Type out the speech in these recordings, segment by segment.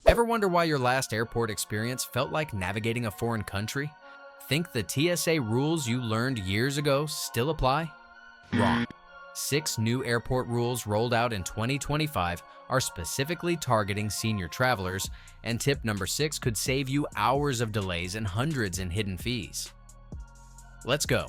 Ever wonder why your last airport experience felt like navigating a foreign country? Think the TSA rules you learned years ago still apply? Wrong. 6 new airport rules rolled out in 2025 are specifically targeting senior travelers, and tip number 6 could save you hours of delays and hundreds in hidden fees. Let's go.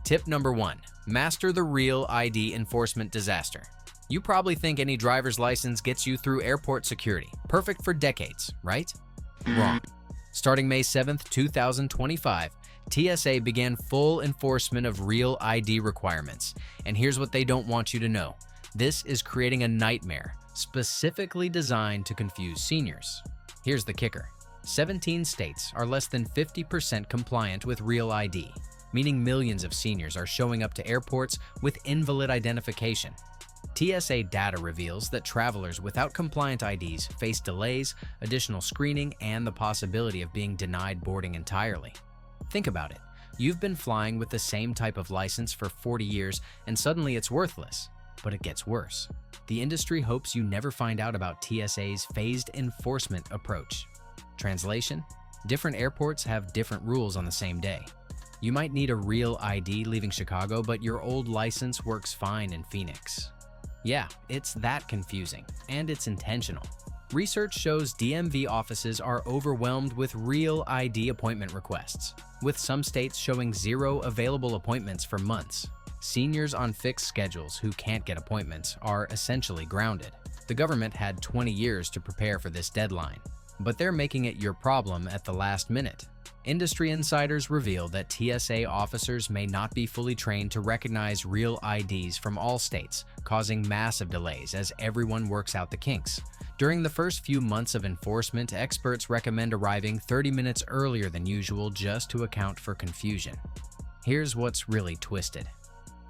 Tip number 1. Master the real ID enforcement disaster. You probably think any driver's license gets you through airport security, perfect for decades, right? Wrong. Starting May 7, 2025, TSA began full enforcement of real ID requirements. And here's what they don't want you to know. This is creating a nightmare, specifically designed to confuse seniors. Here's the kicker. 17 states are less than 50% compliant with real ID, meaning millions of seniors are showing up to airports with invalid identification. TSA data reveals that travelers without compliant IDs face delays, additional screening, and the possibility of being denied boarding entirely. Think about it. You've been flying with the same type of license for 40 years, and suddenly it's worthless. But it gets worse. The industry hopes you never find out about TSA's phased enforcement approach. Translation: different airports have different rules on the same day. You might need a real ID leaving Chicago, but your old license works fine in Phoenix. Yeah, it's that confusing, and it's intentional. Research shows DMV offices are overwhelmed with real ID appointment requests, with some states showing 0 available appointments for months. Seniors on fixed schedules who can't get appointments are essentially grounded. The government had 20 years to prepare for this deadline, but they're making it your problem at the last minute. Industry insiders reveal that TSA officers may not be fully trained to recognize real IDs from all states, causing massive delays as everyone works out the kinks. During the first few months of enforcement, experts recommend arriving 30 minutes earlier than usual just to account for confusion. Here's what's really twisted.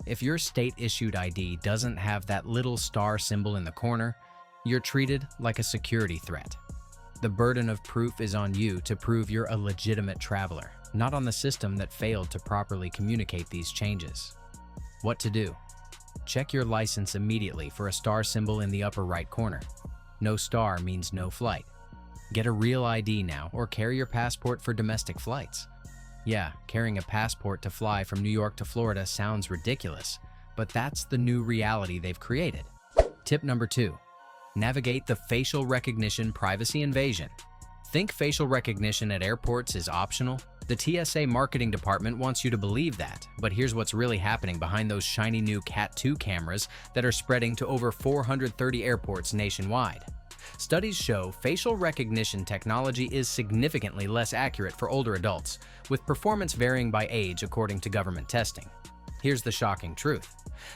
If your state-issued ID doesn't have that little star symbol in the corner, you're treated like a security threat. The burden of proof is on you to prove you're a legitimate traveler, not on the system that failed to properly communicate these changes. What to do? Check your license immediately for a star symbol in the upper right corner. No star means no flight. Get a real ID now, or carry your passport for domestic flights. Yeah, carrying a passport to fly from New York to Florida sounds ridiculous, but that's the new reality they've created. Tip number 2. Navigate the facial recognition privacy invasion. Think facial recognition at airports is optional? The TSA marketing department wants you to believe that, but here's what's really happening behind those shiny new Cat 2 cameras that are spreading to over 430 airports nationwide. Studies show facial recognition technology is significantly less accurate for older adults, with performance varying by age according to government testing. Here's the shocking truth.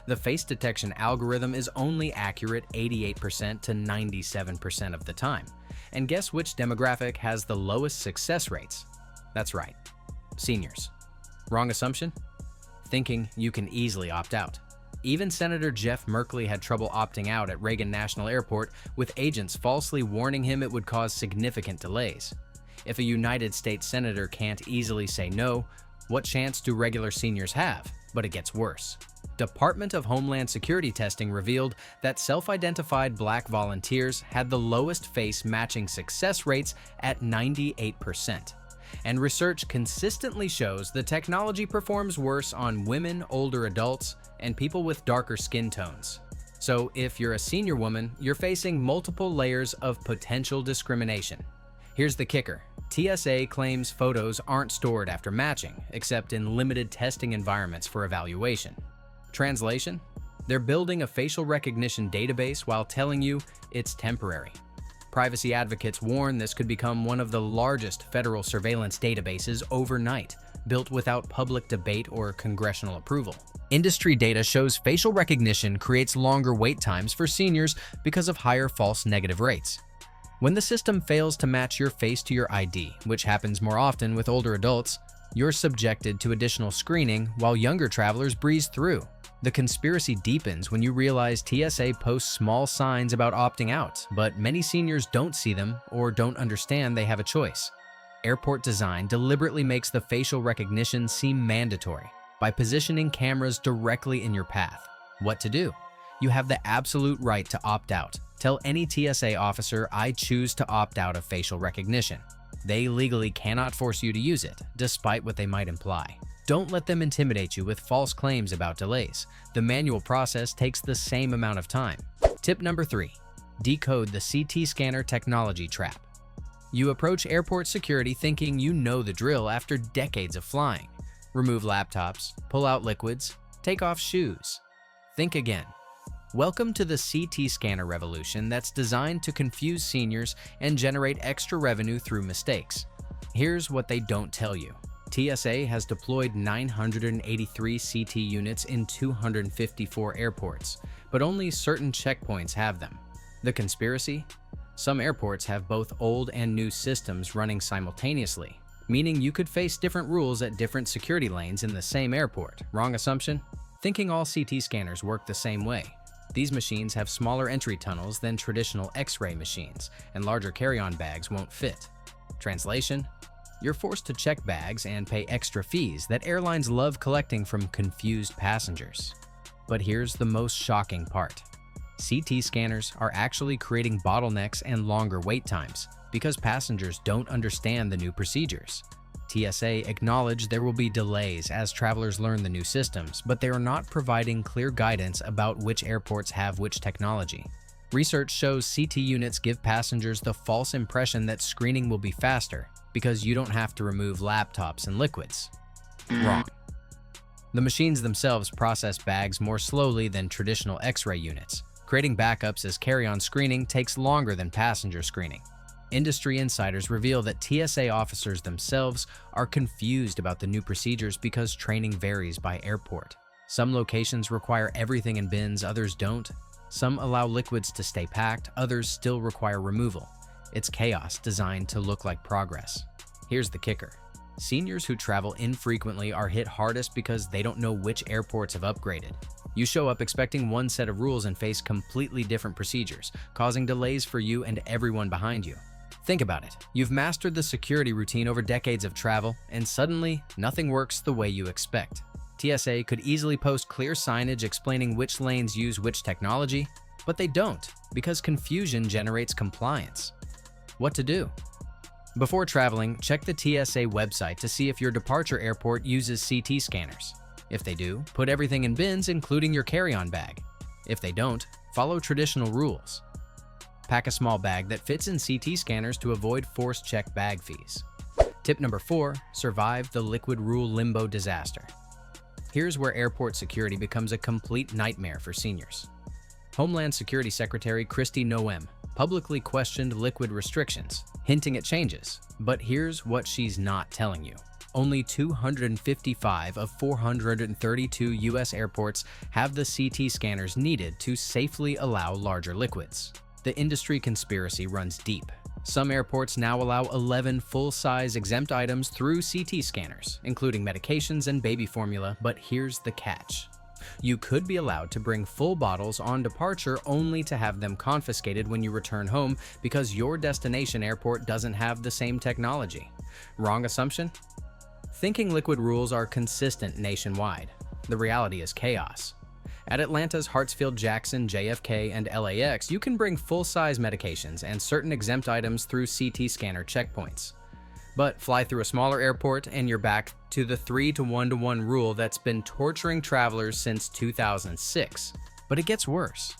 The face detection algorithm is only accurate 88% to 97% of the time. And guess which demographic has the lowest success rates? That's right, seniors. Wrong assumption? Thinking you can easily opt out. Even Senator Jeff Merkley had trouble opting out at Reagan National Airport, with agents falsely warning him it would cause significant delays. If a United States senator can't easily say no, what chance do regular seniors have? But it gets worse. Department of Homeland Security testing revealed that self-identified Black volunteers had the lowest face matching success rates at 98%. And research consistently shows the technology performs worse on women, older adults, and people with darker skin tones. So if you're a senior woman, you're facing multiple layers of potential discrimination. Here's the kicker. TSA claims photos aren't stored after matching, except in limited testing environments for evaluation. Translation: they're building a facial recognition database while telling you it's temporary. Privacy advocates warn this could become one of the largest federal surveillance databases overnight, built without public debate or congressional approval. Industry data shows facial recognition creates longer wait times for seniors because of higher false negative rates. When the system fails to match your face to your ID, which happens more often with older adults, you're subjected to additional screening while younger travelers breeze through. The conspiracy deepens when you realize TSA posts small signs about opting out, but many seniors don't see them or don't understand they have a choice. Airport design deliberately makes the facial recognition seem mandatory by positioning cameras directly in your path. What to do? You have the absolute right to opt out. Tell any TSA officer, "I choose to opt out of facial recognition." They legally cannot force you to use it, despite what they might imply. Don't let them intimidate you with false claims about delays. The manual process takes the same amount of time. Tip number 3. Decode the CT scanner technology trap. You approach airport security thinking you know the drill after decades of flying. Remove laptops, pull out liquids, take off shoes. Think again. Welcome to the CT scanner revolution that's designed to confuse seniors and generate extra revenue through mistakes. Here's what they don't tell you. TSA has deployed 983 CT units in 254 airports, but only certain checkpoints have them. The conspiracy? Some airports have both old and new systems running simultaneously, meaning you could face different rules at different security lanes in the same airport. Wrong assumption? Thinking all CT scanners work the same way. These machines have smaller entry tunnels than traditional X-ray machines, and larger carry-on bags won't fit. Translation? You're forced to check bags and pay extra fees that airlines love collecting from confused passengers. But here's the most shocking part. CT scanners are actually creating bottlenecks and longer wait times because passengers don't understand the new procedures. TSA acknowledged there will be delays as travelers learn the new systems, but they are not providing clear guidance about which airports have which technology. Research shows CT units give passengers the false impression that screening will be faster because you don't have to remove laptops and liquids. Wrong. The machines themselves process bags more slowly than traditional X-ray units. Creating backups as carry-on screening takes longer than passenger screening. Industry insiders reveal that TSA officers themselves are confused about the new procedures because training varies by airport. Some locations require everything in bins, others don't. Some allow liquids to stay packed, others still require removal. It's chaos designed to look like progress. Here's the kicker. Seniors who travel infrequently are hit hardest because they don't know which airports have upgraded. You show up expecting one set of rules and face completely different procedures, causing delays for you and everyone behind you. Think about it. You've mastered the security routine over decades of travel, and suddenly, nothing works the way you expect. TSA could easily post clear signage explaining which lanes use which technology, but they don't, because confusion generates compliance. What to do? Before traveling, check the TSA website to see if your departure airport uses CT scanners. If they do, put everything in bins, including your carry-on bag. If they don't, follow traditional rules. Pack a small bag that fits in CT scanners to avoid forced check bag fees. Tip number 4, survive the liquid rule limbo disaster. Here's where airport security becomes a complete nightmare for seniors. Homeland Security Secretary Kristi Noem publicly questioned liquid restrictions, hinting at changes. But here's what she's not telling you. Only 255 of 432 U.S. airports have the CT scanners needed to safely allow larger liquids. The industry conspiracy runs deep. Some airports now allow 11 full-size exempt items through CT scanners, including medications and baby formula, but here's the catch. You could be allowed to bring full bottles on departure only to have them confiscated when you return home because your destination airport doesn't have the same technology. Wrong assumption? Thinking liquid rules are consistent nationwide. The reality is chaos. At Atlanta's Hartsfield-Jackson, JFK, and LAX, you can bring full-size medications and certain exempt items through CT scanner checkpoints. But fly through a smaller airport and you're back to the 3-to-1-to-1 rule that's been torturing travelers since 2006. But it gets worse.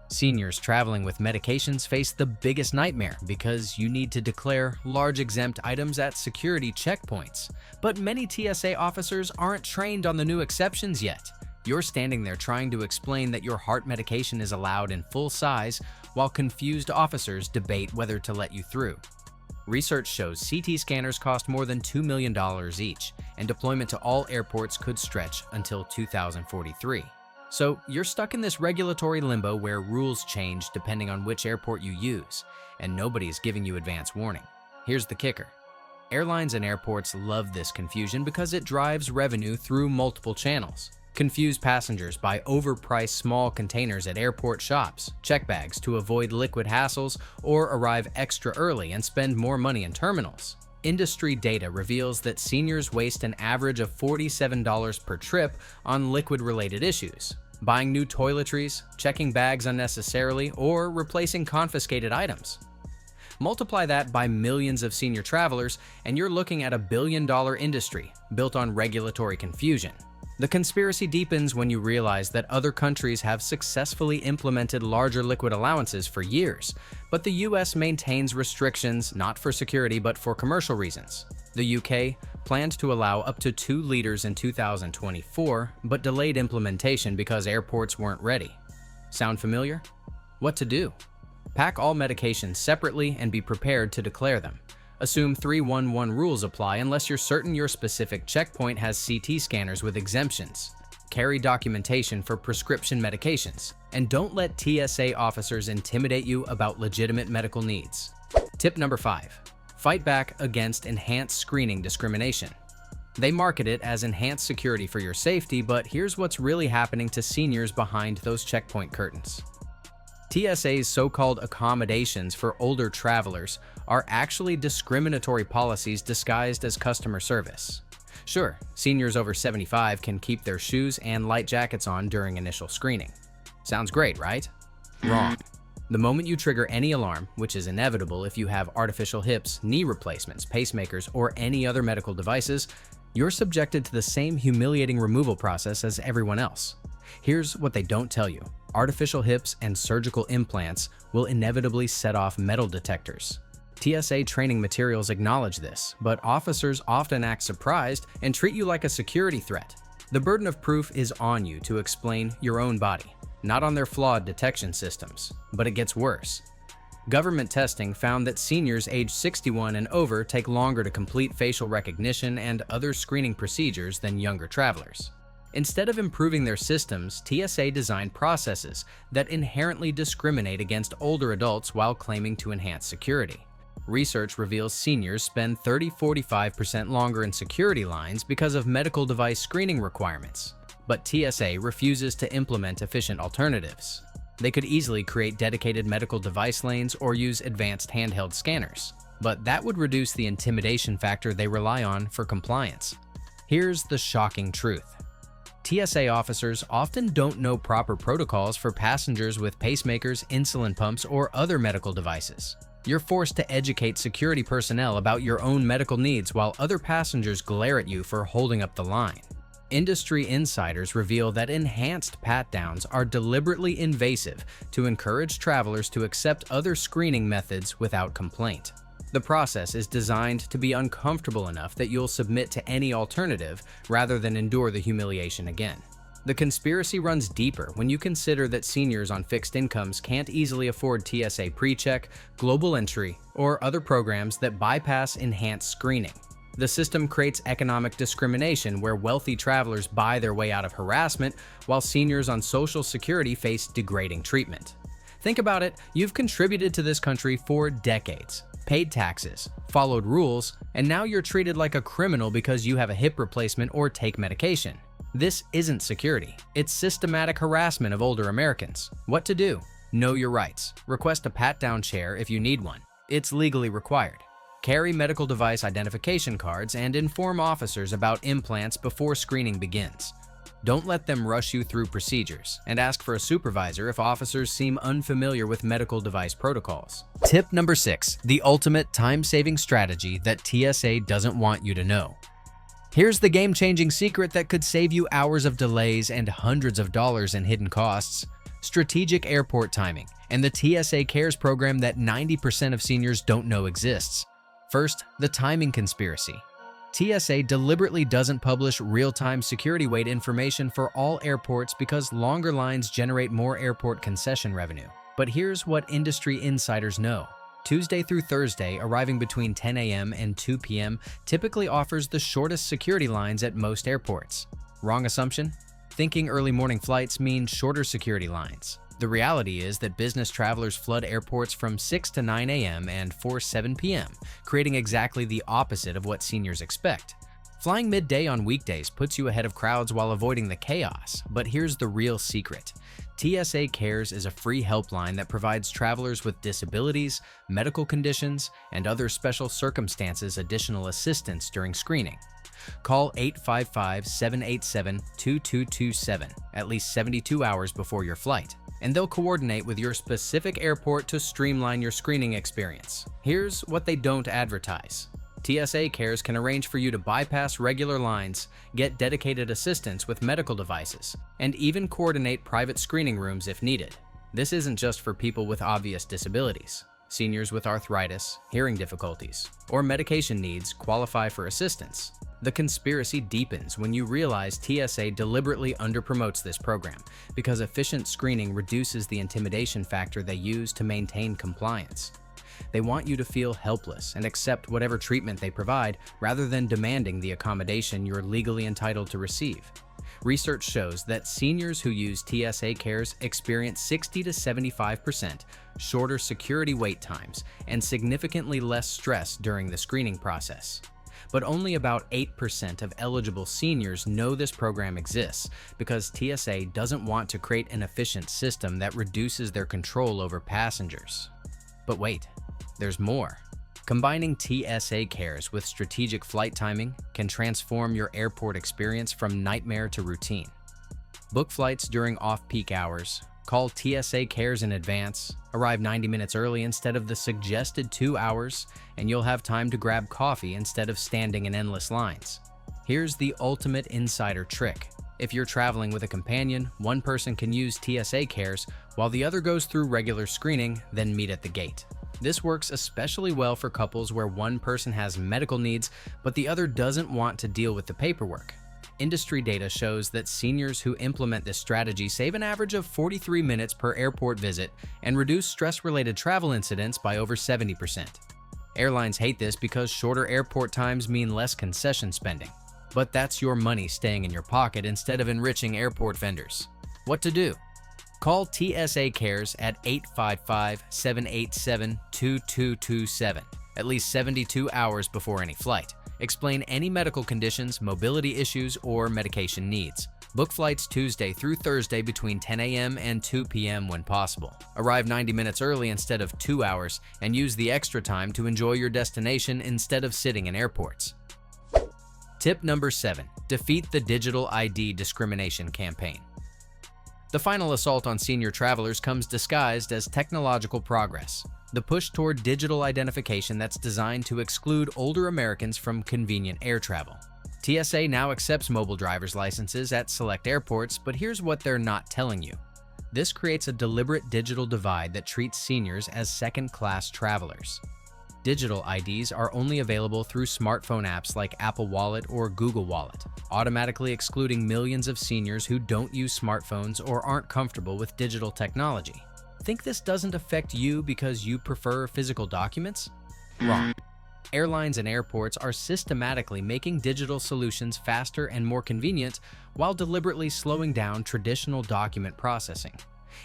Seniors traveling with medications face the biggest nightmare because you need to declare large exempt items at security checkpoints. But many TSA officers aren't trained on the new exceptions yet. You're standing there trying to explain that your heart medication is allowed in full size while confused officers debate whether to let you through. Research shows CT scanners cost more than $2 million each, and deployment to all airports could stretch until 2043. So you're stuck in this regulatory limbo where rules change depending on which airport you use, and nobody's giving you advance warning. Here's the kicker. Airlines and airports love this confusion because it drives revenue through multiple channels. Confuse passengers by overpriced small containers at airport shops, check bags to avoid liquid hassles, or arrive extra early and spend more money in terminals. Industry data reveals that seniors waste an average of $47 per trip on liquid-related issues. buying new toiletries, checking bags unnecessarily, or replacing confiscated items. Multiply that by millions of senior travelers, and you're looking at a billion-dollar industry built on regulatory confusion. The conspiracy deepens when you realize that other countries have successfully implemented larger liquid allowances for years, but the US maintains restrictions not for security but for commercial reasons. The UK planned to allow up to 2 liters in 2024, but delayed implementation because airports weren't ready. Sound familiar? What to do? Pack all medications separately and be prepared to declare them. Assume 311 rules apply unless you're certain your specific checkpoint has CT scanners with exemptions. Carry documentation for prescription medications. And don't let TSA officers intimidate you about legitimate medical needs. Tip number 5. Fight back against enhanced screening discrimination. They market it as enhanced security for your safety, but here's what's really happening to seniors behind those checkpoint curtains. TSA's so-called accommodations for older travelers are actually discriminatory policies disguised as customer service. Sure, seniors over 75 can keep their shoes and light jackets on during initial screening. Sounds great, right? Wrong. The moment you trigger any alarm, which is inevitable if you have artificial hips, knee replacements, pacemakers, or any other medical devices, you're subjected to the same humiliating removal process as everyone else. Here's what they don't tell you. Artificial hips and surgical implants will inevitably set off metal detectors. TSA training materials acknowledge this, but officers often act surprised and treat you like a security threat. The burden of proof is on you to explain your own body, not on their flawed detection systems. But it gets worse. Government testing found that seniors aged 61 and over take longer to complete facial recognition and other screening procedures than younger travelers. Instead of improving their systems, TSA designed processes that inherently discriminate against older adults while claiming to enhance security. Research reveals seniors spend 30–45% longer in security lines because of medical device screening requirements. But TSA refuses to implement efficient alternatives. They could easily create dedicated medical device lanes or use advanced handheld scanners, but that would reduce the intimidation factor they rely on for compliance. Here's the shocking truth. TSA officers often don't know proper protocols for passengers with pacemakers, insulin pumps, or other medical devices. You're forced to educate security personnel about your own medical needs while other passengers glare at you for holding up the line. Industry insiders reveal that enhanced pat-downs are deliberately invasive to encourage travelers to accept other screening methods without complaint. The process is designed to be uncomfortable enough that you'll submit to any alternative rather than endure the humiliation again. The conspiracy runs deeper when you consider that seniors on fixed incomes can't easily afford TSA PreCheck, Global Entry, or other programs that bypass enhanced screening. The system creates economic discrimination where wealthy travelers buy their way out of harassment while seniors on Social Security face degrading treatment. Think about it, you've contributed to this country for decades, paid taxes, followed rules, and now you're treated like a criminal because you have a hip replacement or take medication. This isn't security, it's systematic harassment of older Americans. What to do? Know your rights. Request a pat-down chair if you need one. It's legally required. Carry medical device identification cards and inform officers about implants before screening begins. Don't let them rush you through procedures, and ask for a supervisor if officers seem unfamiliar with medical device protocols. Tip number 6, the ultimate time-saving strategy that TSA doesn't want you to know. Here's the game-changing secret that could save you hours of delays and hundreds of dollars in hidden costs. Strategic airport timing and the TSA Cares program that 90% of seniors don't know exists. First, the timing conspiracy. TSA deliberately doesn't publish real-time security wait information for all airports because longer lines generate more airport concession revenue. But here's what industry insiders know. Tuesday through Thursday, arriving between 10 a.m. and 2 p.m. typically offers the shortest security lines at most airports. Wrong assumption? Thinking early morning flights mean shorter security lines. The reality is that business travelers flood airports from 6 to 9 a.m. and 4–7 p.m., creating exactly the opposite of what seniors expect. Flying midday on weekdays puts you ahead of crowds while avoiding the chaos, but here's the real secret. TSA Cares is a free helpline that provides travelers with disabilities, medical conditions, and other special circumstances additional assistance during screening. Call 855-787-2227 at least 72 hours before your flight, and they'll coordinate with your specific airport to streamline your screening experience. Here's what they don't advertise. TSA Cares can arrange for you to bypass regular lines, get dedicated assistance with medical devices, and even coordinate private screening rooms if needed. This isn't just for people with obvious disabilities. Seniors with arthritis, hearing difficulties, or medication needs qualify for assistance. The conspiracy deepens when you realize TSA deliberately underpromotes this program because efficient screening reduces the intimidation factor they use to maintain compliance. They want you to feel helpless and accept whatever treatment they provide rather than demanding the accommodation you're legally entitled to receive. Research shows that seniors who use TSA Cares experience 60 to 75% shorter security wait times and significantly less stress during the screening process. But only about 8% of eligible seniors know this program exists because TSA doesn't want to create an efficient system that reduces their control over passengers. But wait, there's more. Combining TSA Cares with strategic flight timing can transform your airport experience from nightmare to routine. Book flights during off-peak hours, call TSA Cares in advance, arrive 90 minutes early instead of the suggested 2 hours, and you'll have time to grab coffee instead of standing in endless lines. Here's the ultimate insider trick. If you're traveling with a companion, one person can use TSA Cares while the other goes through regular screening, then meet at the gate. This works especially well for couples where one person has medical needs, but the other doesn't want to deal with the paperwork. Industry data shows that seniors who implement this strategy save an average of 43 minutes per airport visit and reduce stress-related travel incidents by over 70%. Airlines hate this because shorter airport times mean less concession spending. But that's your money staying in your pocket instead of enriching airport vendors. What to do? Call TSA Cares at 855-787-2227 at least 72 hours before any flight. Explain any medical conditions, mobility issues, or medication needs. Book flights Tuesday through Thursday between 10 a.m. and 2 p.m. when possible. Arrive 90 minutes early instead of 2 hours, and use the extra time to enjoy your destination instead of sitting in airports. Tip number 7. Defeat the digital ID discrimination campaign. The final assault on senior travelers comes disguised as technological progress. The push toward digital identification that's designed to exclude older Americans from convenient air travel. TSA now accepts mobile driver's licenses at select airports, but here's what they're not telling you. This creates a deliberate digital divide that treats seniors as second-class travelers. Digital IDs are only available through smartphone apps like Apple Wallet or Google Wallet, automatically excluding millions of seniors who don't use smartphones or aren't comfortable with digital technology. Think this doesn't affect you because you prefer physical documents? Wrong. Airlines and airports are systematically making digital solutions faster and more convenient while deliberately slowing down traditional document processing.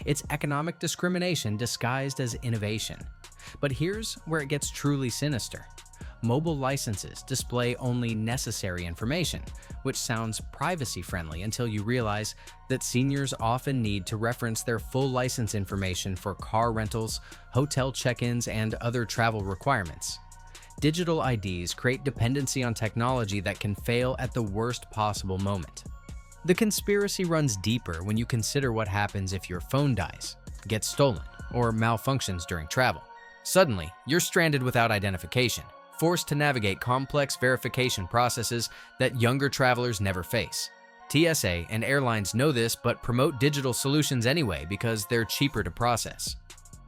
It's economic discrimination disguised as innovation. But here's where it gets truly sinister. Mobile licenses display only necessary information, which sounds privacy-friendly until you realize that seniors often need to reference their full license information for car rentals, hotel check-ins, and other travel requirements. Digital IDs create dependency on technology that can fail at the worst possible moment. The conspiracy runs deeper when you consider what happens if your phone dies, gets stolen, or malfunctions during travel. Suddenly, you're stranded without identification, forced to navigate complex verification processes that younger travelers never face. TSA and airlines know this but promote digital solutions anyway because they're cheaper to process.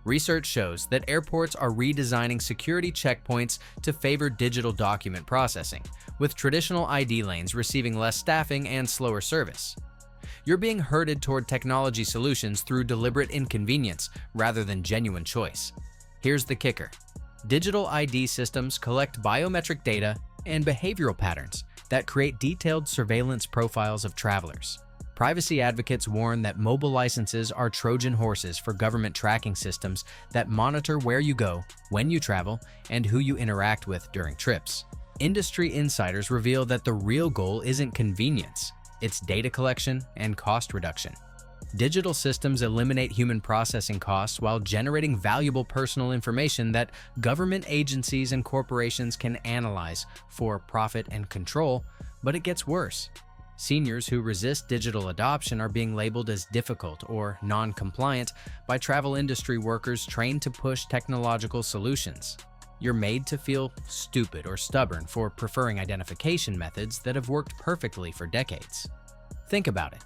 Research shows that airports are redesigning security checkpoints to favor digital document processing, with traditional ID lanes receiving less staffing and slower service. You're being herded toward technology solutions through deliberate inconvenience rather than genuine choice. Here's the kicker. Digital ID systems collect biometric data and behavioral patterns that create detailed surveillance profiles of travelers. Privacy advocates warn that mobile licenses are Trojan horses for government tracking systems that monitor where you go, when you travel, and who you interact with during trips. Industry insiders reveal that the real goal isn't convenience, it's data collection and cost reduction. Digital systems eliminate human processing costs while generating valuable personal information that government agencies and corporations can analyze for profit and control, but it gets worse. Seniors who resist digital adoption are being labeled as difficult or non-compliant by travel industry workers trained to push technological solutions. You're made to feel stupid or stubborn for preferring identification methods that have worked perfectly for decades. Think about it.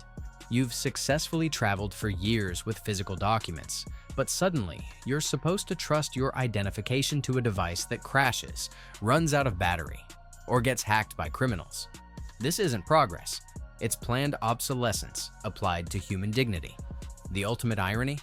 You've successfully traveled for years with physical documents, but suddenly you're supposed to trust your identification to a device that crashes, runs out of battery, or gets hacked by criminals. This isn't progress. It's planned obsolescence applied to human dignity. The ultimate irony?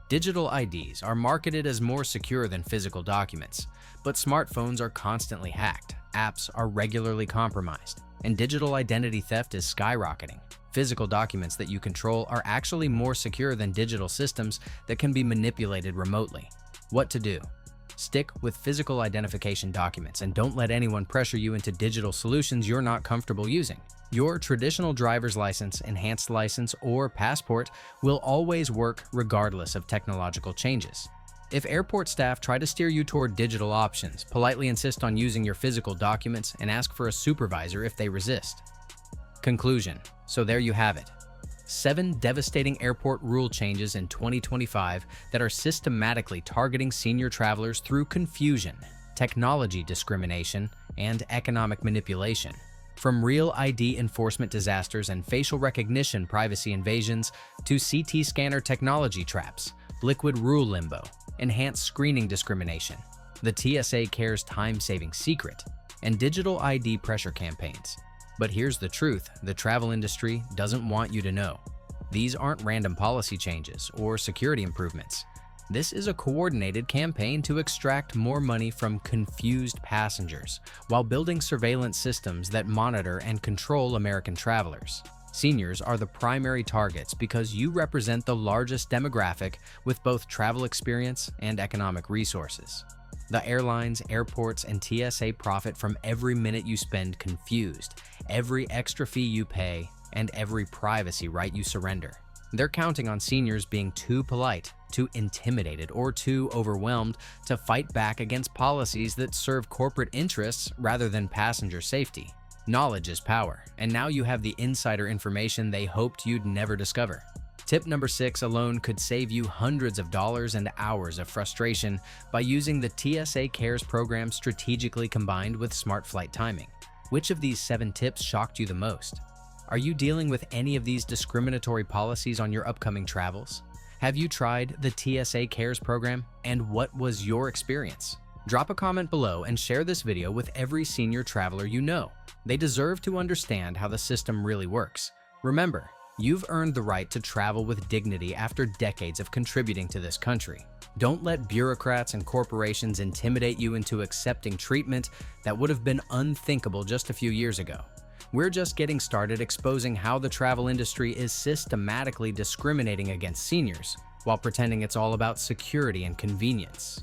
Digital IDs are marketed as more secure than physical documents, but smartphones are constantly hacked, apps are regularly compromised, and digital identity theft is skyrocketing. Physical documents that you control are actually more secure than digital systems that can be manipulated remotely. What to do? Stick with physical identification documents and don't let anyone pressure you into digital solutions you're not comfortable using. Your traditional driver's license, enhanced license, or passport will always work regardless of technological changes. If airport staff try to steer you toward digital options, politely insist on using your physical documents and ask for a supervisor if they resist. Conclusion. So there you have it. 7 devastating airport rule changes in 2025 that are systematically targeting senior travelers through confusion, technology discrimination, and economic manipulation. From real ID enforcement disasters and facial recognition privacy invasions to CT scanner technology traps, liquid rule limbo, enhanced screening discrimination, the TSA Cares time-saving secret, and digital ID pressure campaigns. But here's the truth the travel industry doesn't want you to know. These aren't random policy changes or security improvements. This is a coordinated campaign to extract more money from confused passengers while building surveillance systems that monitor and control American travelers. Seniors are the primary targets because you represent the largest demographic with both travel experience and economic resources. The airlines, airports, and TSA profit from every minute you spend confused, every extra fee you pay, and every privacy right you surrender. They're counting on seniors being too polite, too intimidated, or too overwhelmed to fight back against policies that serve corporate interests rather than passenger safety. Knowledge is power, and now you have the insider information they hoped you'd never discover. Tip number 6 alone could save you hundreds of dollars and hours of frustration by using the TSA Cares program strategically combined with smart flight timing. Which of these 7 tips shocked you the most? Are you dealing with any of these discriminatory policies on your upcoming travels? Have you tried the TSA Cares program? And what was your experience? Drop a comment below and share this video with every senior traveler you know. They deserve to understand how the system really works. Remember, you've earned the right to travel with dignity after decades of contributing to this country. Don't let bureaucrats and corporations intimidate you into accepting treatment that would have been unthinkable just a few years ago. We're just getting started exposing how the travel industry is systematically discriminating against seniors while pretending it's all about security and convenience.